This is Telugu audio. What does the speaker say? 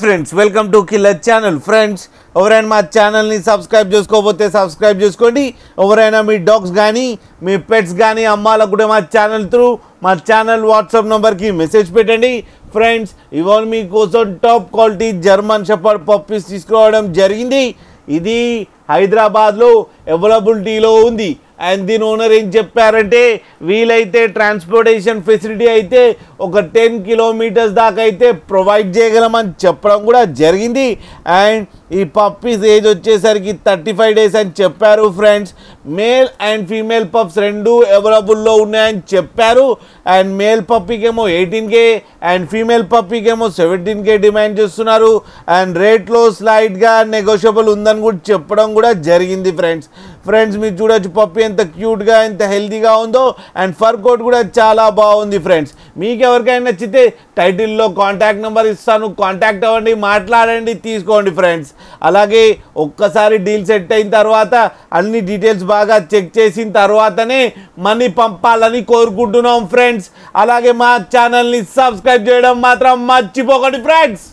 Friends welcome to killer channel. Friends ఎవరైనా మా ఛానల్ని సబ్స్క్రైబ్ చేసుకోకపోతే సబ్స్క్రైబ్ చేసుకోండి. ఎవరైనా మీ డాగ్స్ కానీ మీ పెట్స్ కానీ అమ్మాలకు కూడా మా ఛానల్ త్రూ మా ఛానల్ వాట్సాప్ నెంబర్కి మెసేజ్ పెట్టండి. ఫ్రెండ్స్ ఇవాళ మీకోసం top quality German shepherd puppies తీసుకురావడం జరిగింది. ఇది హైదరాబాద్లో అవైలబిలిటీలో ఉంది. అండ్ దీని ఓనర్ ఏం చెప్పారంటే వీలైతే ట్రాన్స్పోర్టేషన్ ఫెసిలిటీ అయితే ఒక 10 కిలోమీటర్స్ దాకా అయితే ప్రొవైడ్ చేయగలమని చెప్పడం కూడా జరిగింది. అండ్ ఈ పప్పీస్ ఏజ్ వచ్చేసరికి 35 డేస్ అని చెప్పారు. Friends male and female pups రెండు అవైలబుల్లో ఉన్నాయని చెప్పారు. అండ్ మేల్ పప్పీకేమో 18K అండ్ ఫీమేల్ పప్పీకేమో 17K డిమాండ్ చేస్తున్నారు. అండ్ రేట్లో స్లైడ్గా నెగోషియబుల్ ఉందని కూడా చెప్పడం కూడా జరిగింది. ఫ్రెండ్స్ మీరు చూడొచ్చు పప్పీ ఎంత క్యూట్గా ఎంత హెల్తీగా ఉందో. అండ్ ఫర్ కోట్ కూడా చాలా బాగుంది. ఫ్రెండ్స్ మీకు ఎవరికైనా నచ్చితే టైటిల్లో కాంటాక్ట్ నెంబర్ ఇస్తాను, కాంటాక్ట్ అవ్వండి, మాట్లాడండి, తీసుకోండి. ఫ్రెండ్స్ అలాగే ఒక్కసారి డీల్ సెట్ అయిన తర్వాత అన్ని డీటెయిల్స్ బాగా చెక్ చేసిన తర్వాతనే మనీ పంపాలని కోరుకుంటున్నాం. ఫ్రెండ్స్ అలాగే మా ఛానల్ని సబ్స్క్రైబ్ చేయడం మాత్రం మర్చిపోకండి. ఫ్రెండ్స్